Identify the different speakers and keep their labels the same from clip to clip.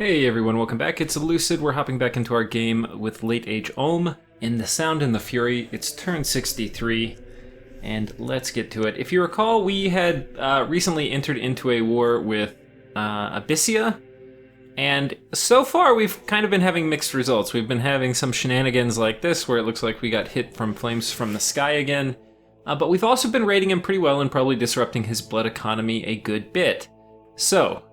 Speaker 1: Hey everyone, welcome back. It's Lucid. We're hopping back into our game with Late Age Ohm. In the Sound and the Fury, it's turn 63, and let's get to it. If you recall, we had recently entered into a war with Abyssia, and so far we've kind of been having mixed results. We've been having some shenanigans like this, where it looks like we got hit from flames from the sky again, but we've also been raiding him pretty well and probably disrupting his blood economy a good bit. So,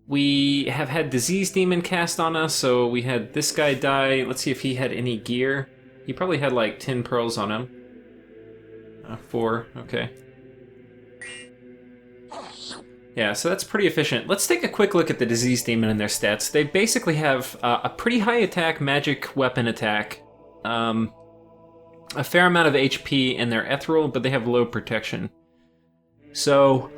Speaker 1: we have had Disease Demon cast on us, so we had this guy die. Let's see if he had any gear. He probably had like 10 pearls on him. 4, okay. Yeah, so that's pretty efficient. Let's take a quick look at the Disease Demon and their stats. They basically have a pretty high attack, magic weapon attack, a fair amount of HP, and they're ethereal, but they have low protection. So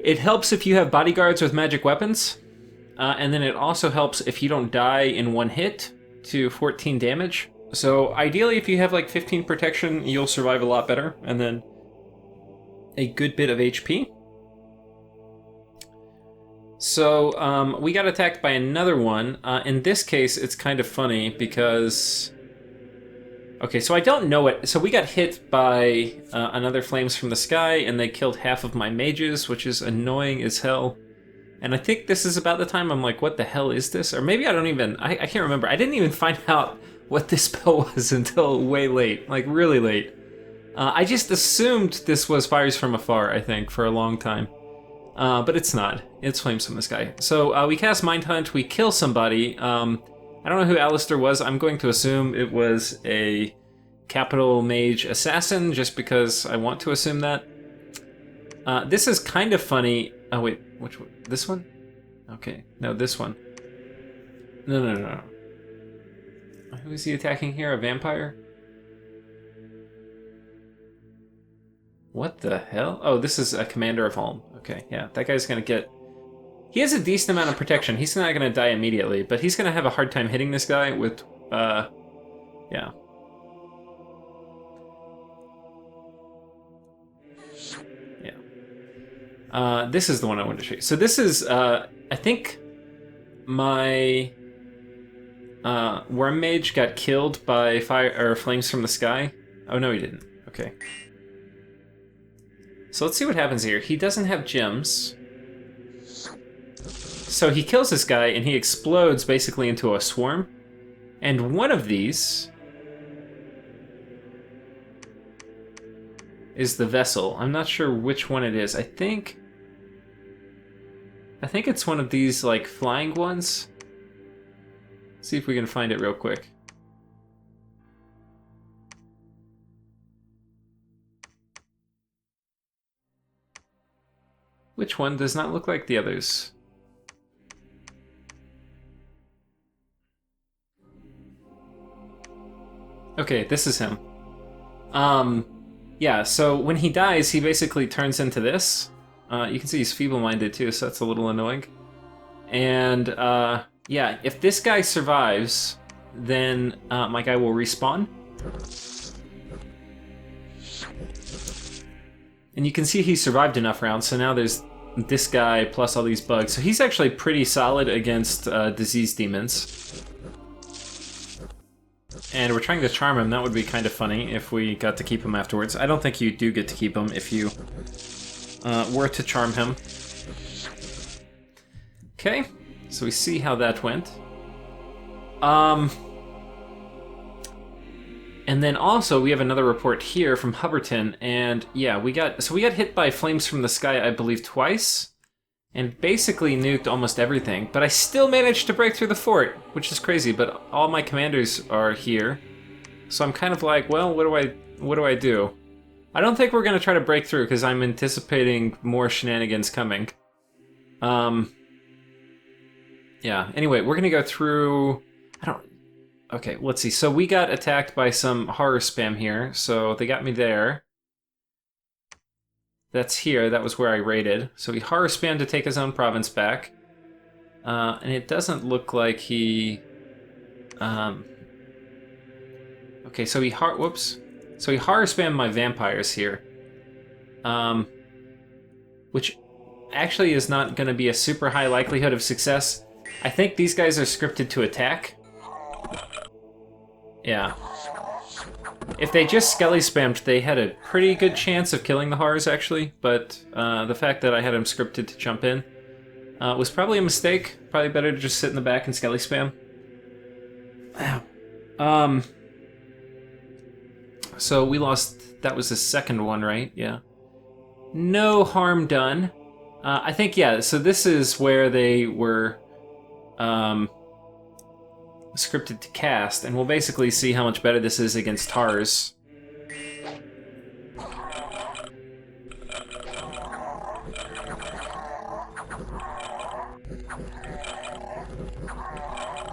Speaker 1: it helps if you have bodyguards with magic weapons, and then it also helps if you don't die in one hit to 14 damage. So ideally, if you have like 15 protection, you'll survive a lot better, and then a good bit of HP. So we got attacked by another one. In this case, it's kind of funny because... Okay, so I don't know it. So we got hit by another Flames from the Sky, and they killed half of my mages, which is annoying as hell. And I think this is about the time I'm like, what the hell is this? Or maybe I don't even... I can't remember. I didn't even find out what this spell was until way late. Like, really late. I just assumed this was Fires from Afar, I think, for a long time. But it's not. It's Flames from the Sky. So we cast Mind Hunt, we kill somebody. I don't know who Alistair was. I'm going to assume it was a capital mage assassin, just because I want to assume that. This is kind of funny. Oh wait, which one? This one? Okay, no, this one. No. Who is he attacking here? A vampire? What the hell? Oh, this is a commander of Ulm. Okay, yeah, that guy's gonna get... He has a decent amount of protection. He's not going to die immediately, but he's going to have a hard time hitting this guy with, yeah. Yeah. This is the one I wanted to show you. So this is, I think my Worm Mage got killed by fire or flames from the sky. Oh, no, he didn't. Okay. So let's see what happens here. He doesn't have gems. So he kills this guy, and he explodes basically into a swarm. And one of these is the vessel. I'm not sure which one it is. I think it's one of these, like, flying ones. Let's see if we can find it real quick. Which one does not look like the others? Okay, this is him. Yeah, so when he dies, he basically turns into this. You can see he's feeble-minded too, so that's a little annoying. And, yeah, if this guy survives, then my guy will respawn. And you can see he survived enough rounds, so now there's this guy plus all these bugs. So he's actually pretty solid against disease demons. And we're trying to charm him. That would be kind of funny if we got to keep him afterwards. I don't think you do get to keep him if you were to charm him. Okay, so we see how that went. And then also we have another report here from Hubberton, and yeah, we got hit by flames from the sky, I believe, twice. And basically nuked almost everything, but I still managed to break through the fort, which is crazy, but all my commanders are here. So I'm kind of like, well, what do I do? I don't think we're going to try to break through, because I'm anticipating more shenanigans coming. Yeah, anyway, we're going to go through... Okay, let's see. So we got attacked by some horror spam here, so they got me there. That's here, that was where I raided. So he horror spammed to take his own province back. And it doesn't look like he... Okay, so he horror spammed my vampires here. Which actually is not going to be a super high likelihood of success. I think these guys are scripted to attack. Yeah. If they just skelly spammed, they had a pretty good chance of killing the horrors, actually. But the fact that I had them scripted to jump in was probably a mistake. Probably better to just sit in the back and skelly spam. So we lost... That was the second one, right? Yeah. No harm done. I think, yeah, so this is where they were scripted to cast, and we'll basically see how much better this is against Tars.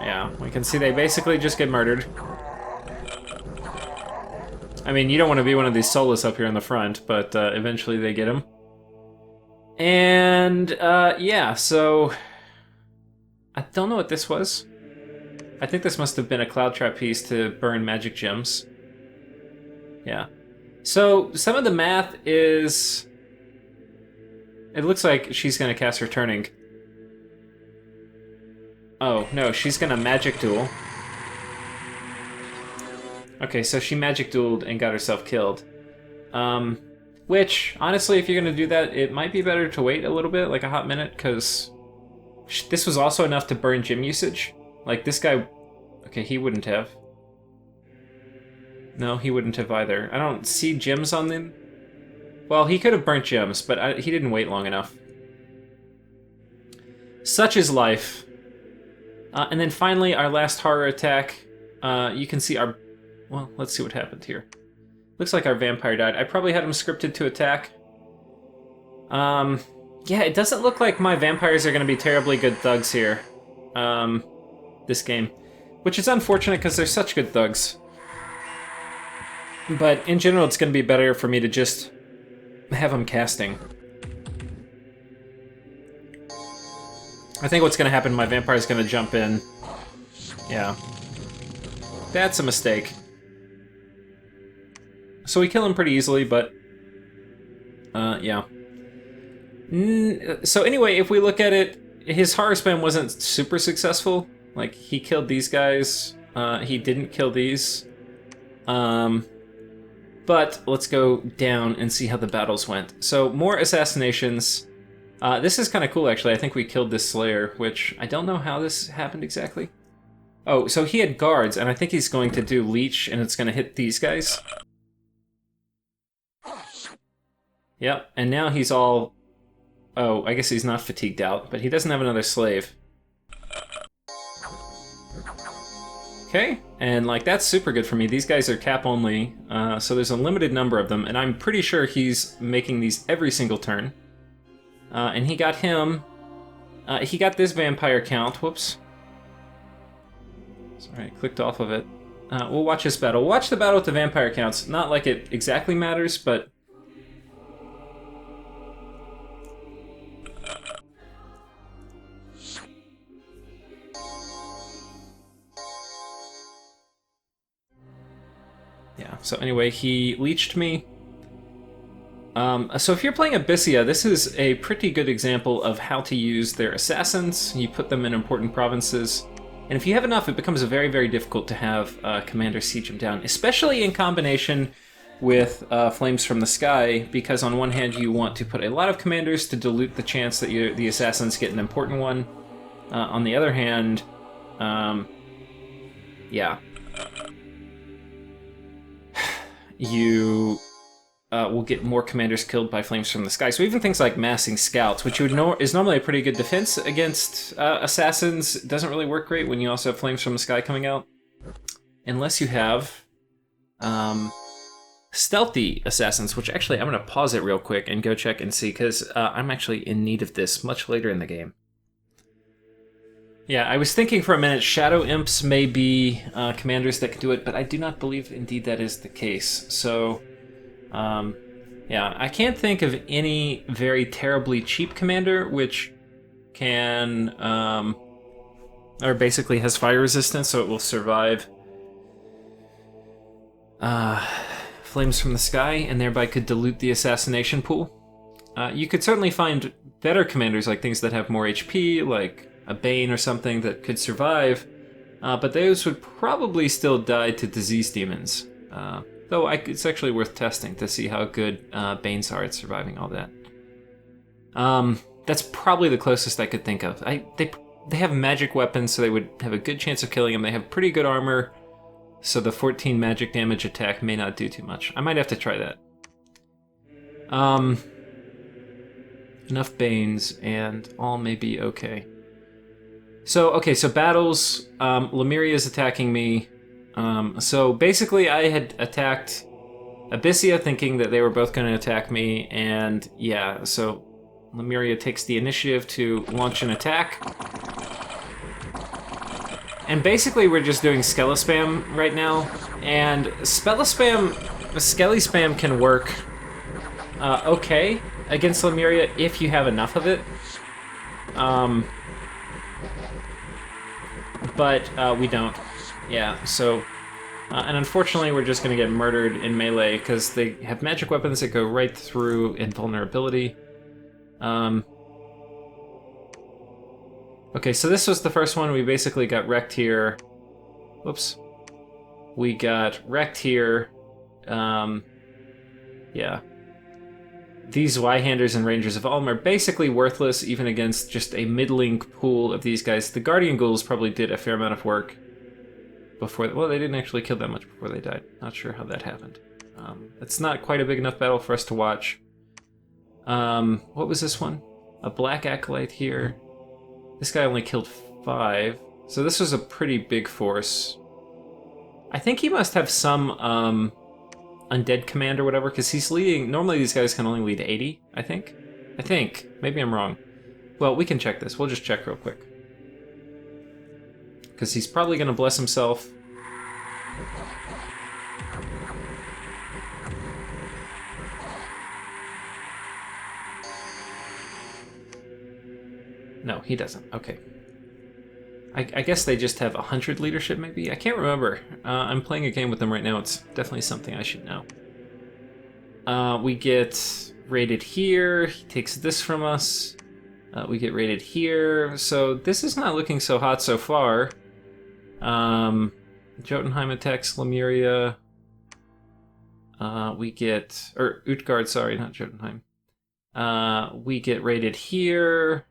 Speaker 1: Yeah, we can see they basically just get murdered. I mean, you don't want to be one of these solos up here in the front, but eventually they get him. And, yeah, so... I don't know what this was. I think this must have been a Cloud Trap piece to burn magic gems. Yeah. So, some of the math is... It looks like she's going to cast Returning. Oh, no, she's going to Magic Duel. Okay, so she Magic Dueled and got herself killed. Which, honestly, if you're going to do that, it might be better to wait a little bit, like a hot minute, because this was also enough to burn gem usage. Like, this guy... Okay, he wouldn't have. No, he wouldn't have either. I don't see gems on them. Well, he could have burnt gems, but he didn't wait long enough. Such is life. And then finally, our last horror attack. You can see our... Well, let's see what happened here. Looks like our vampire died. I probably had him scripted to attack. Yeah, it doesn't look like my vampires are going to be terribly good thugs here. This game. Which is unfortunate because they're such good thugs. But in general, it's going to be better for me to just have them casting. I think what's going to happen, my vampire is going to jump in. Yeah. That's a mistake. So we kill him pretty easily, but... yeah. So anyway, if we look at it, his horror spam wasn't super successful. Like, he killed these guys. He didn't kill these. But let's go down and see how the battles went. So, more assassinations. This is kind of cool, actually. I think we killed this Slayer, which I don't know how this happened exactly. Oh, so he had guards, and I think he's going to do Leech, and it's going to hit these guys. Yep, and now he's all... Oh, I guess he's not fatigued out, but he doesn't have another slave. Okay, and like that's super good for me. These guys are cap only, so there's a limited number of them, and I'm pretty sure he's making these every single turn. And he got him... he got this vampire count. Whoops. Sorry, I clicked off of it. We'll watch this battle. We'll watch the battle with the vampire counts. Not like it exactly matters, but... Yeah, so anyway, he leeched me. So if you're playing Abyssia, this is a pretty good example of how to use their assassins. You put them in important provinces. And if you have enough, it becomes very, very difficult to have commanders siege them down, especially in combination with Flames from the Sky, because on one hand you want to put a lot of commanders to dilute the chance that the assassins get an important one. On the other hand, yeah. You will get more commanders killed by Flames from the Sky. So even things like massing scouts, which you would is normally a pretty good defense against assassins, doesn't really work great when you also have Flames from the Sky coming out. Unless you have stealthy assassins, which actually I'm going to pause it real quick and go check and see, because I'm actually in need of this much later in the game. Yeah, I was thinking for a minute, Shadow Imps may be commanders that can do it, but I do not believe indeed that is the case. So, yeah, I can't think of any very terribly cheap commander which can, or basically has fire resistance, so it will survive Flames from the Sky, and thereby could dilute the assassination pool. You could certainly find better commanders, like things that have more HP, like a Bane or something that could survive, but those would probably still die to disease demons. Though it's actually worth testing to see how good Banes are at surviving all that. That's probably the closest I could think of. They have magic weapons, so they would have a good chance of killing him. They have pretty good armor, so the 14 magic damage attack may not do too much. I might have to try that. Enough Banes, and all may be okay. So battles. Lemuria is attacking me. So basically, I had attacked Abyssia thinking that they were both going to attack me, and yeah, so Lemuria takes the initiative to launch an attack. And basically, we're just doing Skelly spam right now, and Skelly spam can work okay against Lemuria if you have enough of it. But we don't. Yeah, so... and unfortunately, we're just going to get murdered in melee, because they have magic weapons that go right through invulnerability. Okay, so this was the first one. We basically got wrecked here. Whoops. We got wrecked here. Yeah. These Y-handers and Rangers of Ulm are basically worthless, even against just a middling pool of these guys. The Guardian Ghouls probably did a fair amount of work before... Well, they didn't actually kill that much before they died. Not sure how that happened. It's not quite a big enough battle for us to watch. What was this one? A Black Acolyte here. This guy only killed 5. So this was a pretty big force. I think he must have some undead command or whatever, because he's leading... Normally these guys can only lead 80, I think. Maybe I'm wrong. Well, we can check this. We'll just check real quick. Because he's probably going to bless himself. No, he doesn't. Okay. I guess they just have 100 leadership, maybe? I can't remember. I'm playing a game with them right now. It's definitely something I should know. We get raided here. He takes this from us. We get raided here. So this is not looking so hot so far. Jotunheim attacks Lemuria. We get... Or Utgard, sorry, not Jotunheim. We get raided here.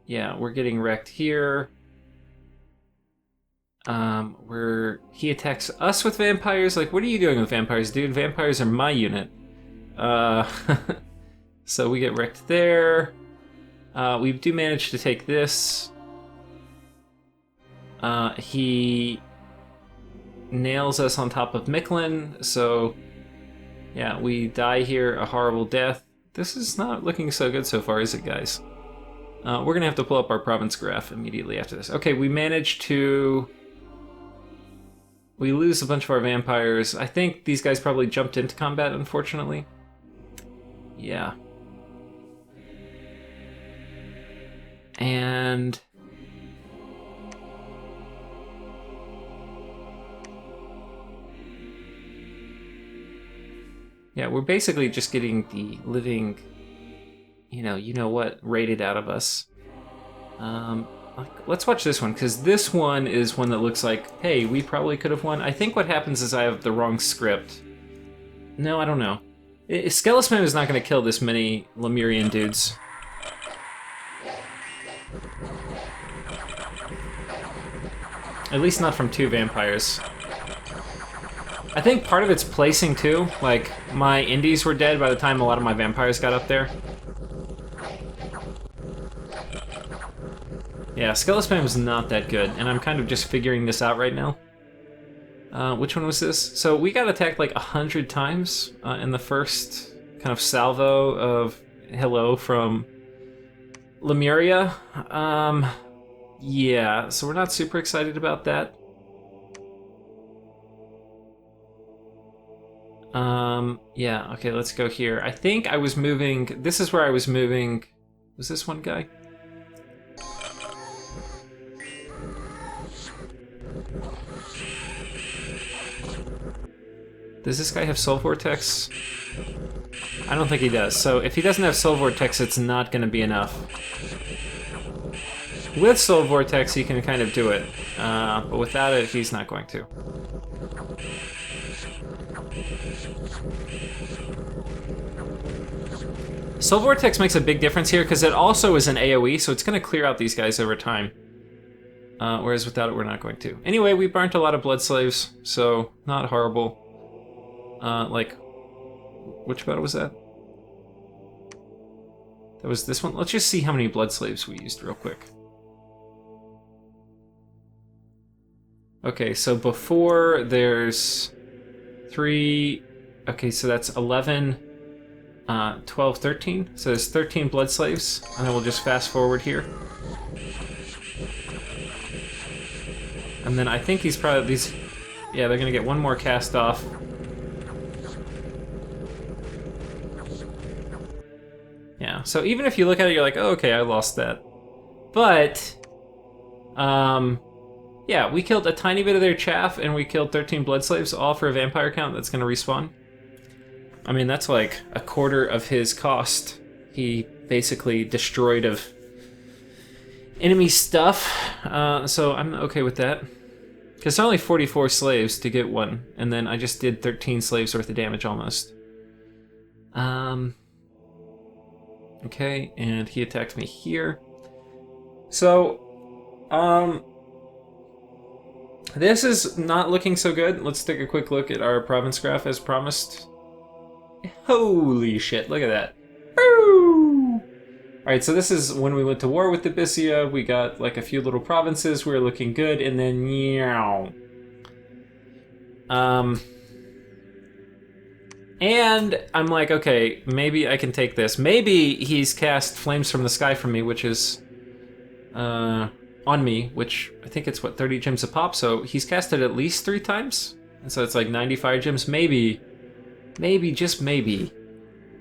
Speaker 1: Yeah, we're getting wrecked here. He attacks us with vampires. Like, what are you doing with vampires, dude? Vampires are my unit. So we get wrecked there. We do manage to take this. He nails us on top of Micklin, so yeah, we die here a horrible death. This is not looking so good so far, is it, guys? We're gonna have to pull up our province graph immediately after this. Okay, we managed to... We lose a bunch of our vampires. I think these guys probably jumped into combat, unfortunately. Yeah. And... yeah, we're basically just getting the living... you know what, rated out of us. Let's watch this one, because this one is one that looks like, hey, we probably could have won. I think what happens is I have the wrong script. No, I don't know. Skellisman is not going to kill this many Lemurian dudes. At least not from 2 vampires. I think part of it's placing, too. Like, my indies were dead by the time a lot of my vampires got up there. Yeah, Skelly Spam is not that good, and I'm kind of just figuring this out right now. Which one was this? So we got attacked like 100 times in the first kind of salvo of hello from Lemuria. Yeah, so we're not super excited about that. Yeah, okay, let's go here. I think I was moving... This is where I was moving... Was this one guy? Does this guy have Soul Vortex? I don't think he does. So if he doesn't have Soul Vortex, it's not going to be enough. With Soul Vortex, he can kind of do it. But without it, he's not going to. Soul Vortex makes a big difference here because it also is an AoE, so it's going to clear out these guys over time. Whereas without it, we're not going to. Anyway, we burnt a lot of Blood Slaves, so not horrible. Like, which battle was that? That was this one. Let's just see how many Blood Slaves we used real quick. Okay, so before there's 3... Okay, so that's 11, 12, 13. So there's 13 Blood Slaves, and then we'll just fast forward here. And then I think he's probably... these. Yeah, they're gonna get one more cast off. Yeah, so even if you look at it, you're like, oh, okay, I lost that. But, yeah, we killed a tiny bit of their chaff, and we killed 13 Blood Slaves, all for a vampire count that's gonna respawn. I mean, that's like a quarter of his cost. He basically destroyed of enemy stuff, so I'm okay with that. Because it's only 44 slaves to get one, and then I just did 13 slaves worth of damage almost. Okay, and he attacked me here. So, this is not looking so good. Let's take a quick look at our province graph as promised. Holy shit, look at that. Woo! Alright, so this is when we went to war with Debisia. We got like a few little provinces. We were looking good, and then meow. And I'm like, okay, maybe I can take this. Maybe he's cast Flames from the Sky from me, which is on me, which I think it's, what, 30 gems a pop? So he's cast it at least 3 times. And so it's like 95 gems. Maybe, just maybe,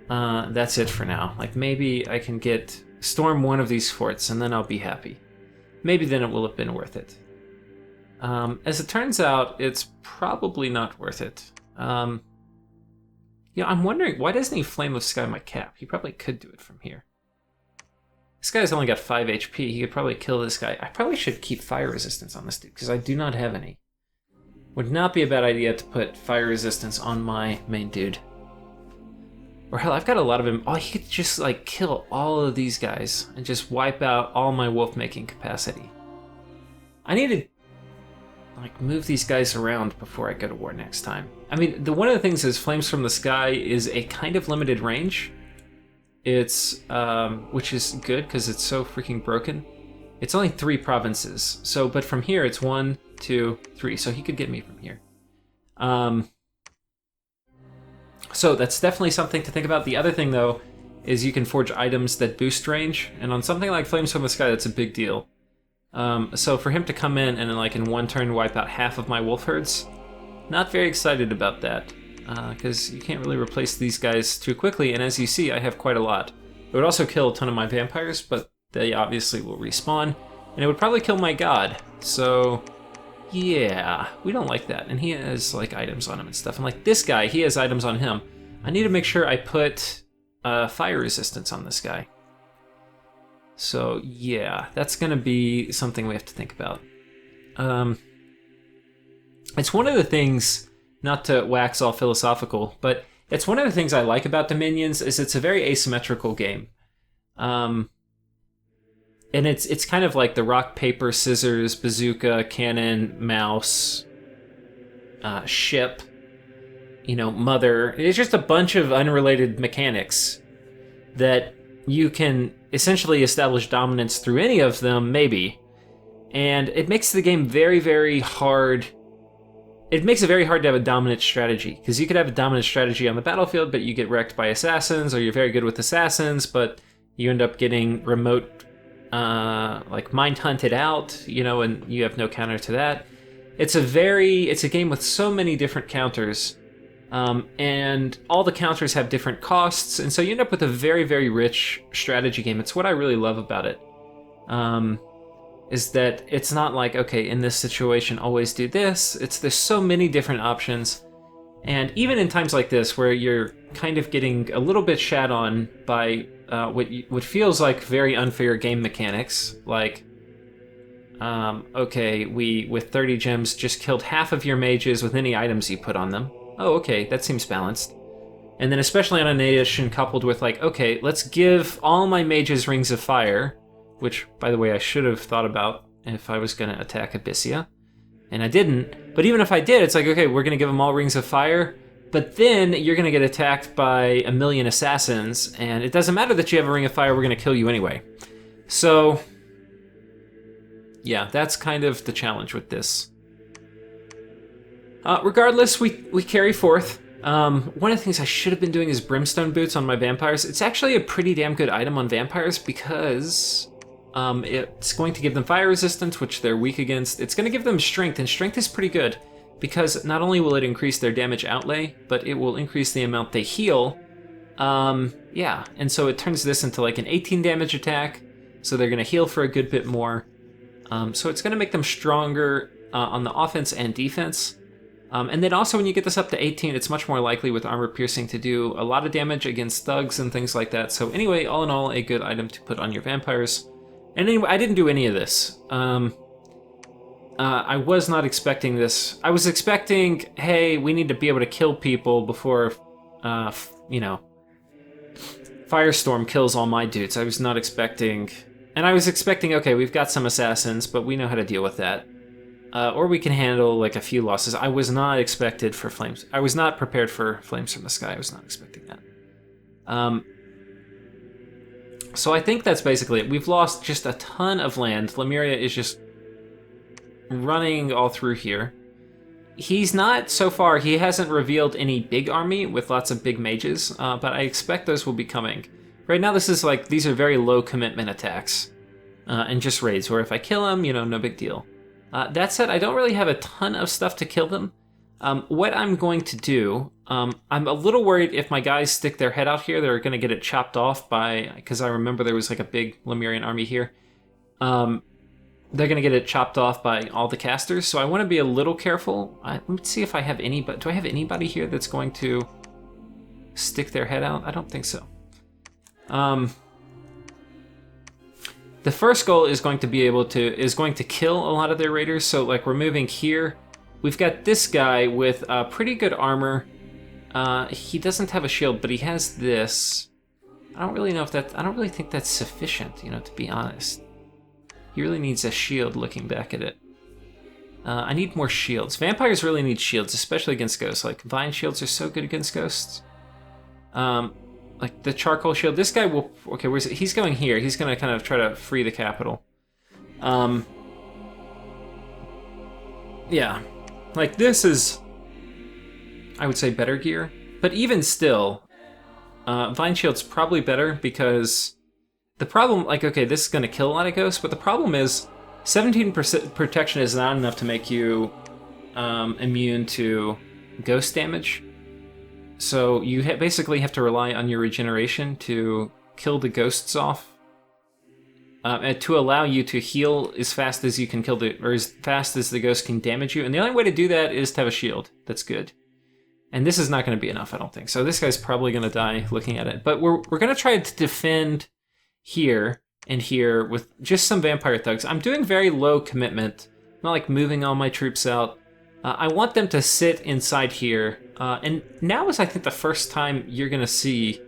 Speaker 1: that's it for now. Like, maybe I can storm one of these forts, and then I'll be happy. Maybe then it will have been worth it. As it turns out, it's probably not worth it. Yeah, I'm wondering, why doesn't he Flame of Sky my cap? He probably could do it from here. This guy's only got 5 HP. He could probably kill this guy. I probably should keep fire resistance on this dude, because I do not have any. Would not be a bad idea to put fire resistance on my main dude. Or hell, I've got a lot of him. Oh, he could just, like, kill all of these guys and just wipe out all my wolf-making capacity. I need to, like, move these guys around before I go to war next time. I mean, one of the things is Flames from the Sky is a kind of limited range. It's, which is good because it's so freaking broken. It's only 3 provinces. So, but from here it's 1, 2, 3. So he could get me from here. So that's definitely something to think about. The other thing though is you can forge items that boost range, and on something like Flames from the Sky, that's a big deal. So for him to come in and like in one turn wipe out half of my wolf herds, not very excited about that, because you can't really replace these guys too quickly, and as you see, I have quite a lot. It would also kill a ton of my vampires, but they obviously will respawn, and it would probably kill my god, so yeah, we don't like that. And he has like items on him and stuff, and like this guy, he has items on him. I need to make sure I put fire resistance on this guy. So yeah, that's gonna be something we have to think about. It's one of the things, not to wax all philosophical, but it's one of the things I like about Dominions is it's a very asymmetrical game. And it's kind of like the rock, paper, scissors, bazooka, cannon, mouse, ship, you know, mother. It's just a bunch of unrelated mechanics that you can essentially establish dominance through any of them, maybe. And it makes the game very, very hard. It makes it very hard to have a dominant strategy, because you could have a dominant strategy on the battlefield, but you get wrecked by assassins, or you're very good with assassins, but you end up getting remote, like mind hunted out, you know, and you have no counter to that. It's a game with so many different counters, and all the counters have different costs, and so you end up with a very, very rich strategy game. It's what I really love about it. Is that it's not like, okay, in this situation, always do this. There's so many different options, And even in times like this, where you're kind of getting a little bit shat on by what feels like very unfair game mechanics, like, okay, we, with 30 gems, just killed half of your mages with any items you put on them. Oh, okay, that seems balanced. And then especially on a nation coupled with like, okay, let's give all my mages rings of fire, which, by the way, I should have thought about if I was going to attack Abyssia. And I didn't. But even if I did, it's like, okay, we're going to give them all rings of fire, but then you're going to get attacked by a million assassins, and it doesn't matter that you have a ring of fire, we're going to kill you anyway. So, yeah, that's kind of the challenge with this. Regardless, we carry forth. One of the things I should have been doing is brimstone boots on my vampires. It's actually a pretty damn good item on vampires because it's going to give them fire resistance, which they're weak against. It's going to give them strength, and strength is pretty good because not only will it increase their damage outlay, but it will increase the amount they heal. Yeah, and so it turns this into like an 18 damage attack, so they're going to heal for a good bit more. So it's going to make them stronger on the offense and defense. And then also when you get this up to 18, it's much more likely with armor piercing to do a lot of damage against thugs and things like that. So anyway, all in all, a good item to put on your vampires. And anyway, I didn't do any of this. I was not expecting this. I was expecting, hey, we need to be able to kill people before, you know, Firestorm kills all my dudes. I was not expecting... And I was expecting, okay, we've got some assassins, but we know how to deal with that. Or we can handle like a few losses. I was not expected for flames. I was not prepared for flames from the sky. I was not expecting that. So I think that's basically it. We've lost just a ton of land. Lemuria is just running all through here. He's not, so far, he hasn't revealed any big army with lots of big mages, but I expect those will be coming. Right now this is like, these are very low commitment attacks. And just raids, where if I kill him, you know, no big deal. That said, I don't really have a ton of stuff to kill them. What I'm going to do, I'm a little worried if my guys stick their head out here, they're going to get it chopped off by, because I remember there was like a big Lemurian army here. They're going to get it chopped off by all the casters, so I want to be a little careful. Let me see if I have anybody. Do I have anybody here that's going to stick their head out? I don't think so. The first goal is going to be going to kill a lot of their raiders. So like we're moving here. We've got this guy with pretty good armor. He doesn't have a shield, but he has this. I don't really think that's sufficient, you know, to be honest. He really needs a shield looking back at it. I need more shields. Vampires really need shields, especially against ghosts. Like vine shields are so good against ghosts. Like the charcoal shield. This guy will... Okay, where's it? He's going here. He's going to kind of try to free the capital. Yeah. Like this is, I would say, better gear. But even still, Vine Shield's probably better because the problem... Like, okay, this is going to kill a lot of ghosts, but the problem is 17% protection is not enough to make you immune to ghost damage. So you basically have to rely on your regeneration to kill the ghosts off, and to allow you to heal as fast as you can kill or as fast as the ghost can damage you. And the only way to do that is to have a shield that's good. And this is not going to be enough, I don't think. So this guy's probably going to die looking at it. But we're going to try to defend here and here with just some vampire thugs. I'm doing very low commitment, not like moving all my troops out. I want them to sit inside here. And now is, I think, the first time you're going to see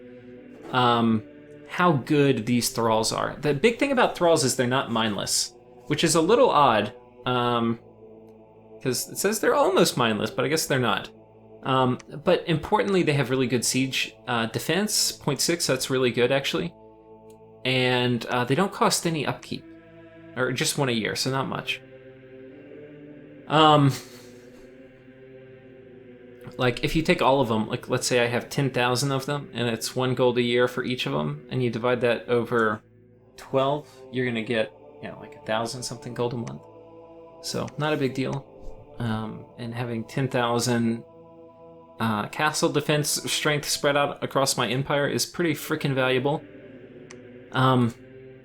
Speaker 1: how good these thralls are. The big thing about thralls is they're not mindless, which is a little odd, because it says they're almost mindless, but I guess they're not. But importantly, they have really good siege defense, 0.6, that's really good, actually. And they don't cost any upkeep, or just one a year, so not much. Like, if you take all of them, like, let's say I have 10,000 of them, and it's 1 gold a year for each of them, and you divide that over 12, you're gonna get, you know, like 1,000-something gold a month. So, not a big deal. And having 10,000 castle defense strength spread out across my empire is pretty freaking valuable.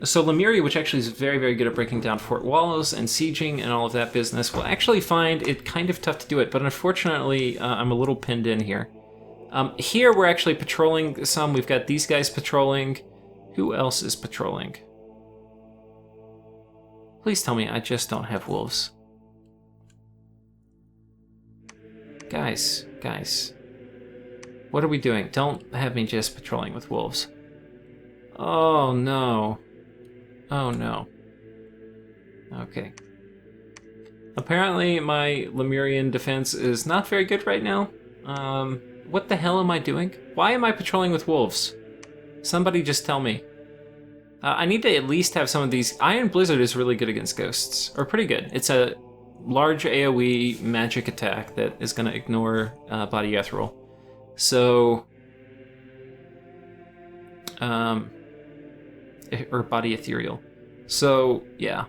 Speaker 1: So Lemuria, which actually is very, very good at breaking down fort walls and sieging and all of that business, will actually find it kind of tough to do it, but unfortunately, I'm a little pinned in here. Here, we're actually patrolling some. We've got these guys patrolling. Who else is patrolling? Please tell me I just don't have wolves. Guys. What are we doing? Don't have me just patrolling with wolves. Oh, no. Oh, no. Okay. Apparently, my Lemurian defense is not very good right now. What the hell am I doing? Why am I patrolling with wolves? Somebody just tell me. I need to at least have some of these. Iron Blizzard is really good against ghosts, or pretty good. It's a large AoE magic attack that is going to ignore body ethereal. So, or body ethereal. So, yeah.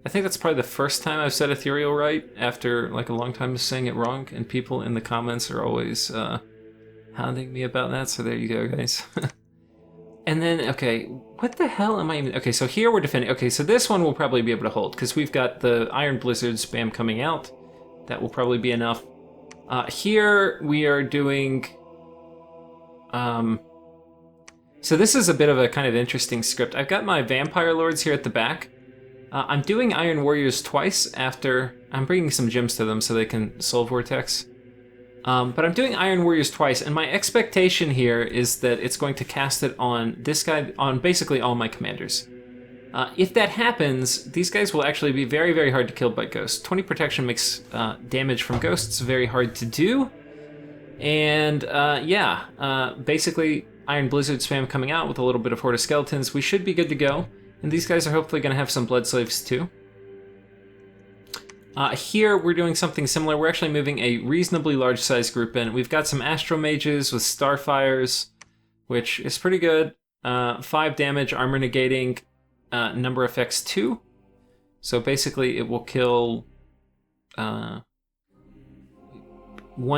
Speaker 1: I think that's probably the first time I've said ethereal right after like a long time of saying it wrong, and people in the comments are always hounding me about that, so there you go, guys. And then, okay, what the hell am I even... Okay, so here we're defending... Okay, so this one we'll probably be able to hold, because we've got the Iron Blizzard spam coming out. That will probably be enough. Here we are doing... So this is a bit of a kind of interesting script. I've got my Vampire Lords here at the back. I'm doing Iron Warriors twice after... I'm bringing some gems to them so they can Soul Vortex. But I'm doing Iron Warriors twice, and my expectation here is that it's going to cast it on this guy, on basically all my commanders. If that happens, these guys will actually be very, very hard to kill by ghosts. 20 protection makes damage from ghosts very hard to do. And basically Iron Blizzard spam coming out with a little bit of Horde of Skeletons. We should be good to go. And these guys are hopefully going to have some Blood Slaves too. Here we're doing something similar. We're actually moving a reasonably large size group in. We've got some Astro Mages with Starfires, which is pretty good. 5 damage, armor negating, number effects 2. So basically it will kill 1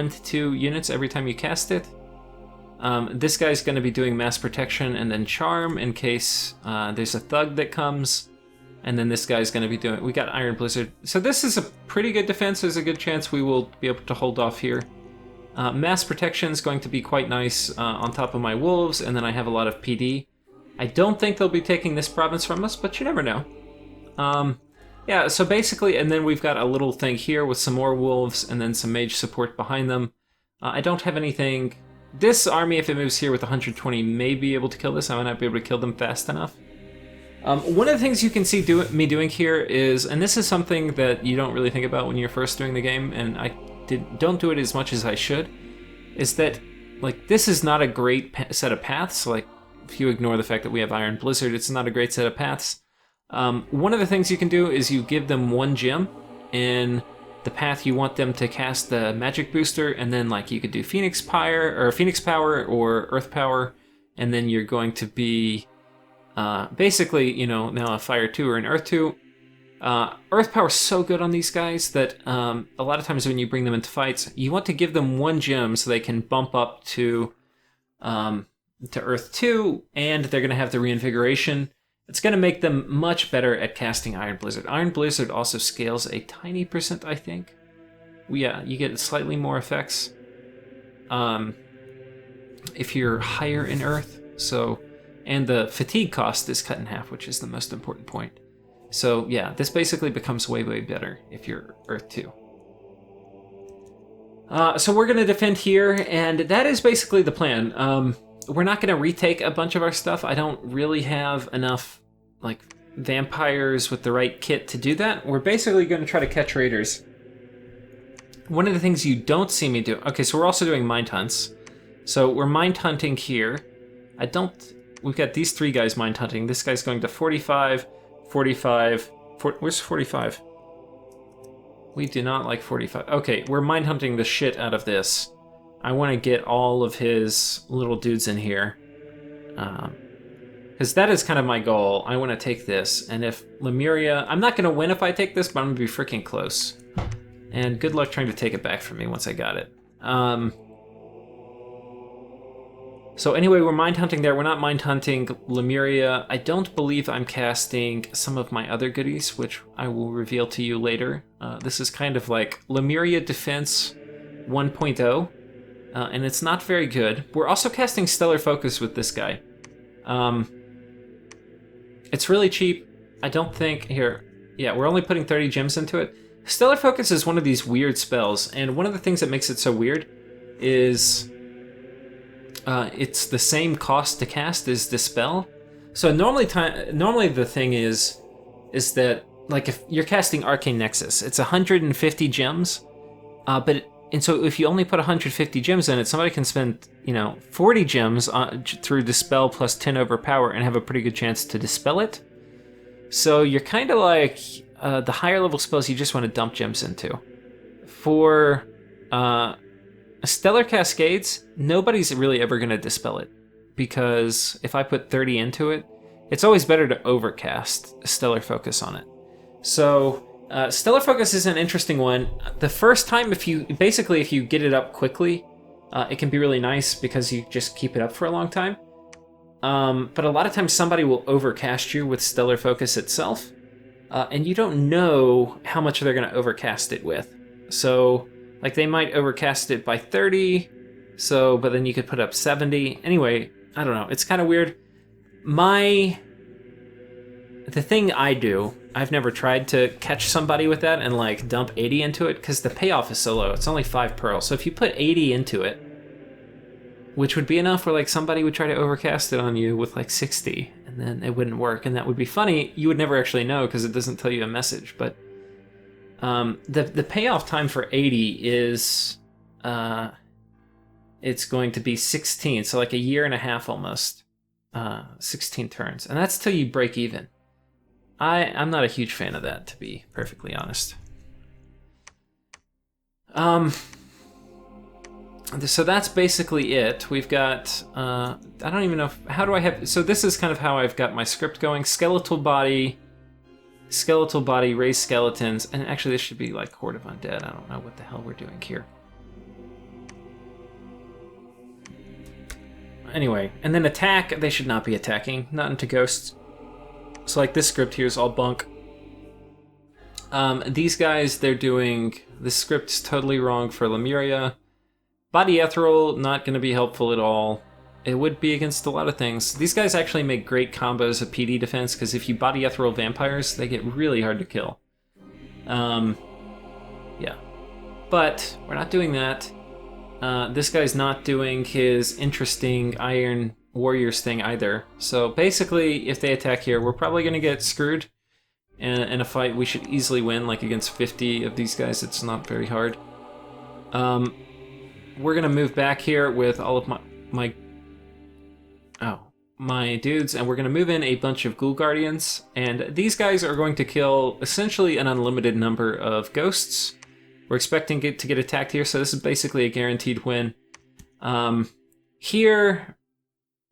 Speaker 1: to 2 units every time you cast it. This guy's going to be doing mass protection and then charm in case there's a thug that comes. And then this guy's going to be doing... We got Iron Blizzard. So this is a pretty good defense. There's a good chance we will be able to hold off here. Mass protection is going to be quite nice on top of my wolves, and then I have a lot of PD. I don't think they'll be taking this province from us, but you never know. Yeah, so basically, and then we've got a little thing here with some more wolves, and then some mage support behind them. I don't have anything... This army, if it moves here with 120, may be able to kill this. I might not be able to kill them fast enough. One of the things you can see me doing here is, and this is something that you don't really think about when you're first doing the game, and I don't do it as much as I should, is that, like, this is not a great set of paths. Like, if you ignore the fact that we have Iron Blizzard, it's not a great set of paths. One of the things you can do is you give them 1 gem in the path you want them to cast the magic booster, and then, like, you could do Phoenix Power or Earth Power, and then you're going to be... basically, you know, now a Fire 2 or an Earth 2. Earth Power is so good on these guys that a lot of times when you bring them into fights, you want to give them 1 gem so they can bump up to Earth 2, and they're going to have the Reinvigoration. It's going to make them much better at casting Iron Blizzard. Iron Blizzard also scales a tiny %, I think. Yeah, you get slightly more effects if you're higher in Earth, so... And the fatigue cost is cut in half, which is the most important point. So yeah, this basically becomes way, way better if you're Earth 2. So we're going to defend here, and that is basically the plan. We're not going to retake a bunch of our stuff. I don't really have enough, like, vampires with the right kit to do that. We're basically going to try to catch raiders. One of the things you don't see me do... Okay, so we're also doing mind hunts. So we're mind hunting here. We've got these 3 guys mind hunting. This guy's going to 45, 45... Where's 45? We do not like 45. Okay, we're mind hunting the shit out of this. I want to get all of his little dudes in here. Because that is kind of my goal. I want to take this. And if Lemuria... I'm not going to win if I take this, but I'm going to be freaking close. And good luck trying to take it back from me once I got it. So anyway, we're mind hunting there. We're not mind hunting Lemuria. I don't believe I'm casting some of my other goodies, which I will reveal to you later. This is kind of like Lemuria Defense 1.0, and it's not very good. We're also casting Stellar Focus with this guy. It's really cheap. I don't think... Here. Yeah, we're only putting 30 gems into it. Stellar Focus is one of these weird spells, and one of the things that makes it so weird is... it's the same cost to cast as Dispel. So normally the thing is that, like, if you're casting Arcane Nexus, it's 150 gems, and so if you only put 150 gems in it, somebody can spend, 40 gems through Dispel plus 10 Overpower and have a pretty good chance to Dispel it. So you're kind of like, the higher level spells you just want to dump gems into. For Stellar Cascades, nobody's really ever going to Dispel it, because if I put 30 into it, it's always better to overcast Stellar Focus on it. So Stellar Focus is an interesting one. The first time, if you get it up quickly, it can be really nice because you just keep it up for a long time. But a lot of times somebody will overcast you with Stellar Focus itself, and you don't know how much they're going to overcast it with. So, like, they might overcast it by 30, but then you could put up 70. Anyway, I don't know. It's kind of weird. The thing I do, I've never tried to catch somebody with that and, like, dump 80 into it, because the payoff is so low. It's only 5 pearls. So if you put 80 into it, which would be enough where, like, somebody would try to overcast it on you with, like, 60, and then it wouldn't work, and that would be funny. You would never actually know because it doesn't tell you a message, but the payoff time for 80 is it's going to be 16, so like a year and a half almost, 16 turns, and that's till you break even. I'm not a huge fan of that, to be perfectly honest. So that's basically it. We've got, I don't even know, so this is kind of how I've got my script going. Skeletal body, raise skeletons, and actually this should be like Horde of Undead. I don't know what the hell we're doing here. Anyway, and then attack, they should not be attacking, not into ghosts. So like this script here is all bunk. These guys, this script's totally wrong for Lemuria. Body Ethereal, not going to be helpful at all. It would be against a lot of things. These guys actually make great combos of PD defense, because if you Body Ethereal vampires, they get really hard to kill. Yeah. But we're not doing that. This guy's not doing his interesting Iron Warriors thing either. So basically, if they attack here, we're probably going to get screwed. In a fight we should easily win, like against 50 of these guys. It's not very hard. We're going to move back here with all of my dudes, and we're going to move in a bunch of Ghoul Guardians, and these guys are going to kill essentially an unlimited number of ghosts. We're expecting to get attacked here, so this is basically a guaranteed win. Here,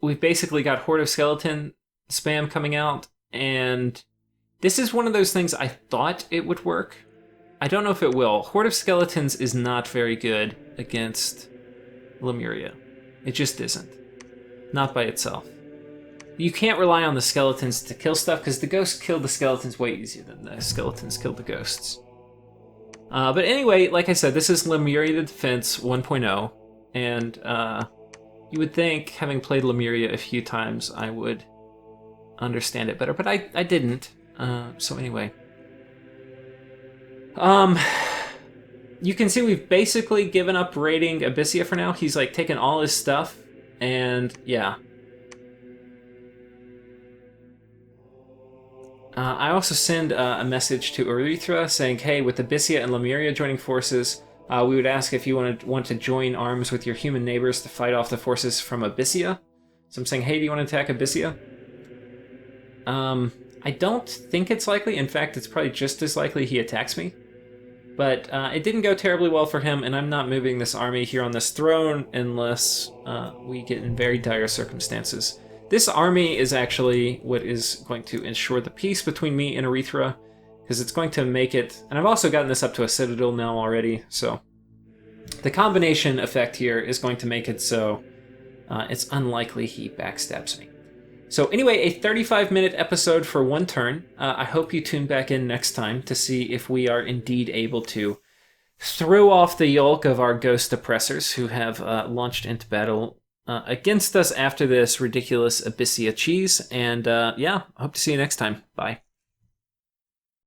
Speaker 1: we've basically got Horde of Skeleton spam coming out, and this is one of those things I thought it would work. I don't know if it will. Horde of Skeletons is not very good against Lemuria. It just isn't. Not by itself. You can't rely on the skeletons to kill stuff, because the ghosts kill the skeletons way easier than the skeletons kill the ghosts. But anyway, like I said, this is Lemuria Defense 1.0, and you would think, having played Lemuria a few times, I would understand it better, but I didn't. So anyway. You can see we've basically given up raiding Abyssia for now. He's like taken all his stuff, and yeah. I also send a message to Urethra saying, hey, with Abyssia and Lemuria joining forces, we would ask if you want to join arms with your human neighbors to fight off the forces from Abyssia. So I'm saying, hey, do you want to attack Abyssia? I don't think it's likely. In fact, it's probably just as likely he attacks me. But it didn't go terribly well for him, and I'm not moving this army here on this throne unless we get in very dire circumstances. This army is actually what is going to ensure the peace between me and Urethra, because it's going to make it... And I've also gotten this up to a citadel now already, so... The combination effect here is going to make it so it's unlikely he backstabs me. So anyway, a 35-minute episode for one turn. I hope you tune back in next time to see if we are indeed able to throw off the yolk of our ghost oppressors who have launched into battle against us after this ridiculous Abyssia cheese. And yeah, I hope to see you next time. Bye.